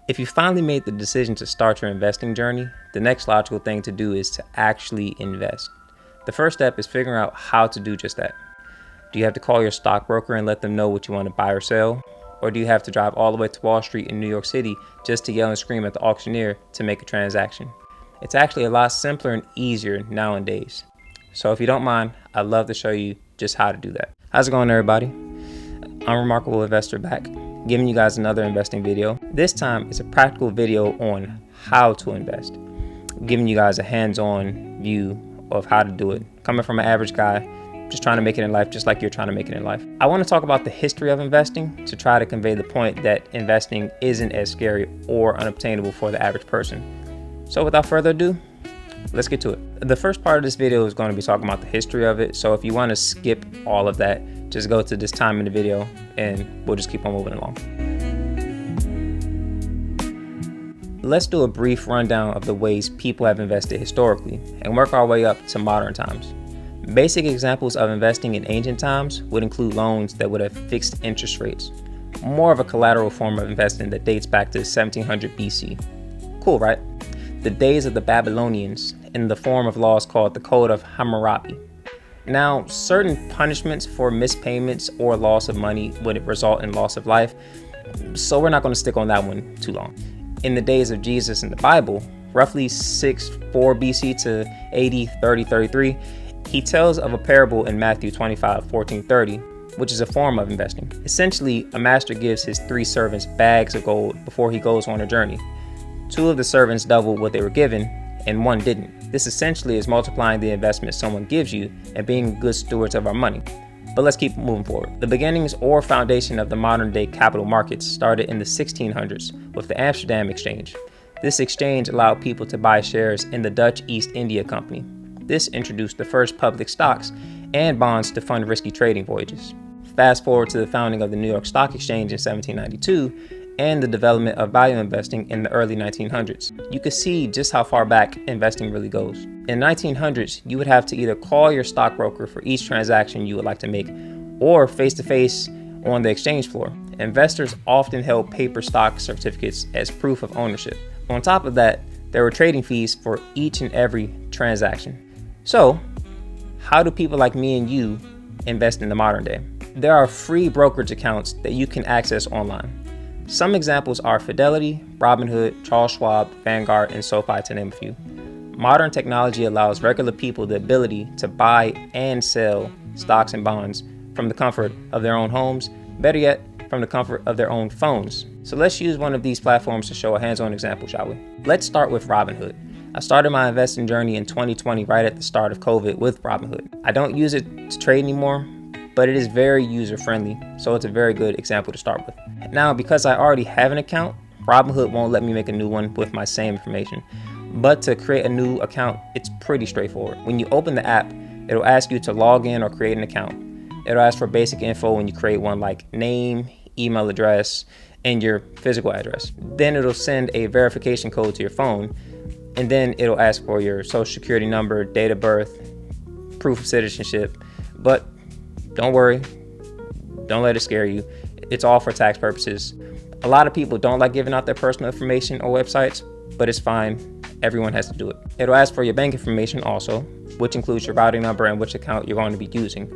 If you finally made the decision to start your investing journey, the next logical thing to do is to actually invest. The first step is figuring out how to do just that. Do you have to call your stockbroker and let them know what you want to buy or sell? Or do you have to drive all the way to Wall Street in New York City just to yell and scream at the auctioneer to make a transaction? It's actually a lot simpler and easier nowadays. So if you don't mind, I'd love to show you just how to do that. How's it going, everybody? I'm Remarkable Investor back, giving you guys another investing video. This time it's a practical video on how to invest, giving you guys a hands-on view of how to do it. Coming from an average guy, just trying to make it in life, just like you're trying to make it in life. I want to talk about the history of investing to try to convey the point that investing isn't as scary or unobtainable for the average person. So without further ado, let's get to it. The first part of this video is going to be talking about the history of it. So if you want to skip all of that, just go to this time in the video and we'll just keep on moving along. Let's do a brief rundown of the ways people have invested historically and work our way up to modern times. Basic examples of investing in ancient times would include loans that would have fixed interest rates, more of a collateral form of investing that dates back to 1700 BC. Cool, right? The days of the Babylonians in the form of laws called the Code of Hammurabi. Now, certain punishments for mispayments or loss of money would result in loss of life, so we're not going to stick on that one too long. In the days of Jesus in the Bible, roughly 6-4 BC to AD 30-33, he tells of a parable in Matthew 25-14-30, which is a form of investing. Essentially, a master gives his 3 servants bags of gold before he goes on a journey. 2 of the servants doubled what they were given, and 1 didn't. This essentially is multiplying the investment someone gives you and being good stewards of our money. But let's keep moving forward. The beginnings or foundation of the modern day capital markets started in the 1600s with the Amsterdam Exchange. This exchange allowed people to buy shares in the Dutch East India Company. This introduced the first public stocks and bonds to fund risky trading voyages. Fast forward to the founding of the New York Stock Exchange in 1792 and the development of value investing in the early 1900s. You can see just how far back investing really goes. In the 1900s, you would have to either call your stockbroker for each transaction you would like to make or face-to-face on the exchange floor. Investors often held paper stock certificates as proof of ownership. On top of that, there were trading fees for each and every transaction. So, how do people like me and you invest in the modern day? There are free brokerage accounts that you can access online. Some examples are Fidelity, Robinhood, Charles Schwab, Vanguard, and SoFi, to name a few. Modern technology allows regular people the ability to buy and sell stocks and bonds from the comfort of their own homes, better yet, from the comfort of their own phones. So let's use one of these platforms to show a hands-on example, shall we? Let's start with Robinhood. I started my investing journey in 2020 right at the start of COVID with Robinhood. I don't use it to trade anymore, but it is very user-friendly, so it's a very good example to start with. Now, because I already have an account, Robinhood won't let me make a new one with my same information. But to create a new account, it's pretty straightforward. When you open the app, it'll ask you to log in or create an account. It'll ask for basic info when you create one, like name, email address, and your physical address. Then it'll send a verification code to your phone, and then it'll ask for your social security number, date of birth, proof of citizenship. But don't worry, don't let it scare you. It's all for tax purposes. A lot of people don't like giving out their personal information or websites, but it's fine. Everyone has to do it. It'll ask for your bank information also, which includes your routing number and which account you're going to be using.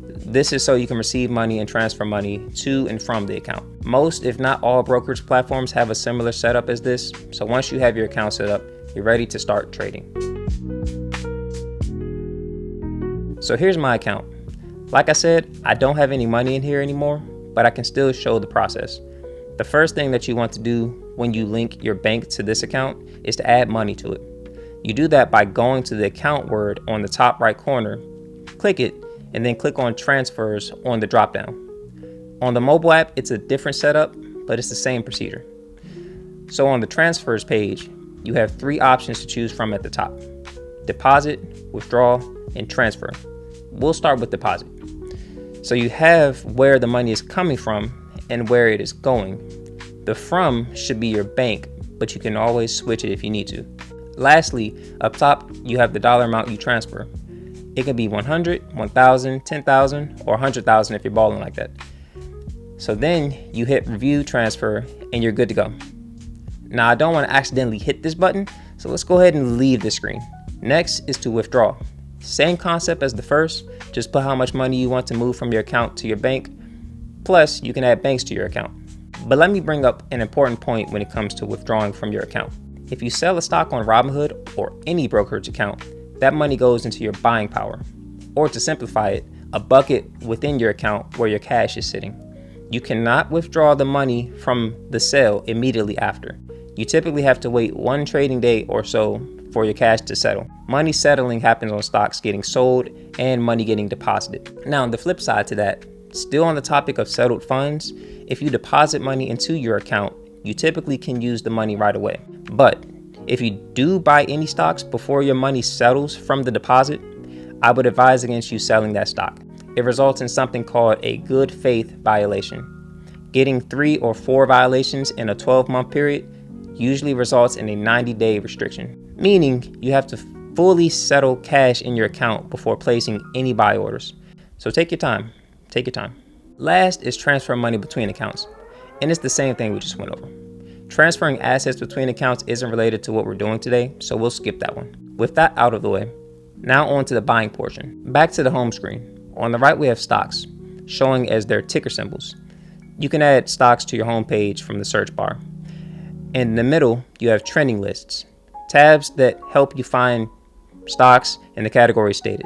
This is so you can receive money and transfer money to and from the account. Most, if not all, brokerage platforms have a similar setup as this. So once you have your account set up, you're ready to start trading. So here's my account. Like I said, I don't have any money in here anymore, but I can still show the process. The first thing that you want to do when you link your bank to this account is to add money to it. You do that by going to the account word on the top right corner, click it, and then click on transfers on the dropdown. On the mobile app, it's a different setup, but it's the same procedure. So on the transfers page, you have 3 options to choose from at the top: deposit, withdraw, and transfer. We'll start with deposit. So you have where the money is coming from and where it is going. The from should be your bank, but you can always switch it if you need to. Lastly, up top, you have the dollar amount you transfer. It can be 100, 1,000, 10,000, or 100,000 if you're balling like that. So then you hit review transfer and you're good to go. Now, I don't want to accidentally hit this button, so let's go ahead and leave the screen. Next is to withdraw. Same concept as the first, just put how much money you want to move from your account to your bank, plus you can add banks to your account. But let me bring up an important point when it comes to withdrawing from your account. If you sell a stock on Robinhood or any brokerage account, that money goes into your buying power, or to simplify it, a bucket within your account where your cash is sitting. You cannot withdraw the money from the sale immediately after. You typically have to wait one trading day or so for your cash to settle. Money settling happens on stocks getting sold and money getting deposited. Now, on the flip side to that, still on the topic of settled funds, if you deposit money into your account, you typically can use the money right away. But if you do buy any stocks before your money settles from the deposit, I would advise against you selling that stock. It results in something called a good faith violation. Getting 3 or 4 violations in a 12-month period usually results in a 90-day restriction, meaning you have to fully settle cash in your account before placing any buy orders. So take your time. Last is transfer money between accounts, and it's the same thing we just went over. Transferring assets between accounts isn't related to what we're doing today, so we'll skip that one. With that out of the way, now on to the buying portion. Back to the home screen. On the right, we have stocks, showing as their ticker symbols. You can add stocks to your home page from the search bar. In the middle, you have trending lists, tabs that help you find stocks in the category stated.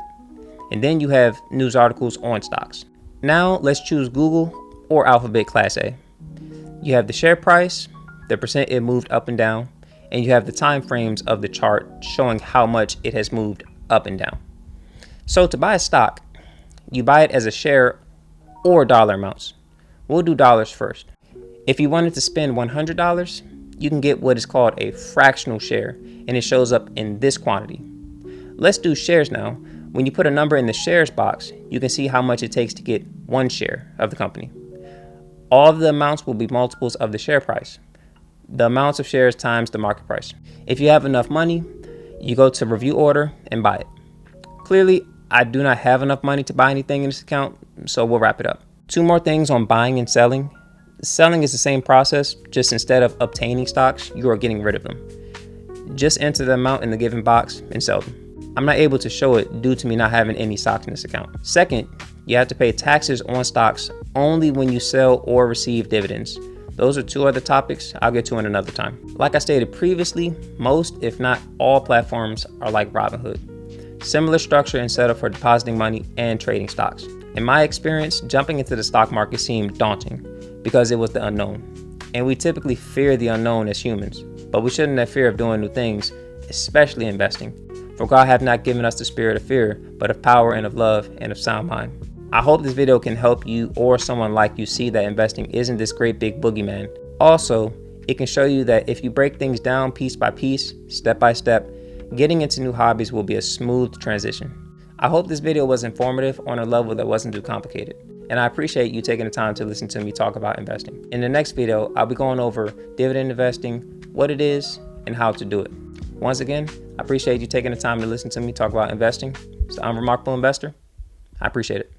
And then you have news articles on stocks. Now let's choose Google or Alphabet Class A. You have the share price, the percent it moved up and down, and you have the time frames of the chart showing how much it has moved up and down. So to buy a stock, you buy it as a share or dollar amounts. We'll do dollars first. If you wanted to spend $100, you can get what is called a fractional share, and it shows up in this quantity. Let's do shares now. When you put a number in the shares box, you can see how much it takes to get 1 share of the company. All of the amounts will be multiples of the share price, the amounts of shares times the market price. If you have enough money, you go to review order and buy it. Clearly, I do not have enough money to buy anything in this account, so we'll wrap it up. 2 more things on buying and selling. Selling is the same process, just instead of obtaining stocks, you are getting rid of them. Just enter the amount in the given box and sell them. I'm not able to show it due to me not having any stocks in this account. Second, you have to pay taxes on stocks only when you sell or receive dividends. Those are 2 other topics I'll get to in another time. Like I stated previously, most, if not all, platforms are like Robinhood. Similar structure and setup for depositing money and trading stocks. In my experience, jumping into the stock market seemed daunting because it was the unknown. And we typically fear the unknown as humans, but we shouldn't have fear of doing new things, especially investing. For God hath not given us the spirit of fear, but of power and of love and of sound mind. I hope this video can help you or someone like you see that investing isn't this great big boogeyman. Also, it can show you that if you break things down piece by piece, step by step, getting into new hobbies will be a smooth transition. I hope this video was informative on a level that wasn't too complicated. And I appreciate you taking the time to listen to me talk about investing. In the next video, I'll be going over dividend investing, what it is, and how to do it. Once again, I appreciate you taking the time to listen to me talk about investing. So I'm Remarkable Investor. I appreciate it.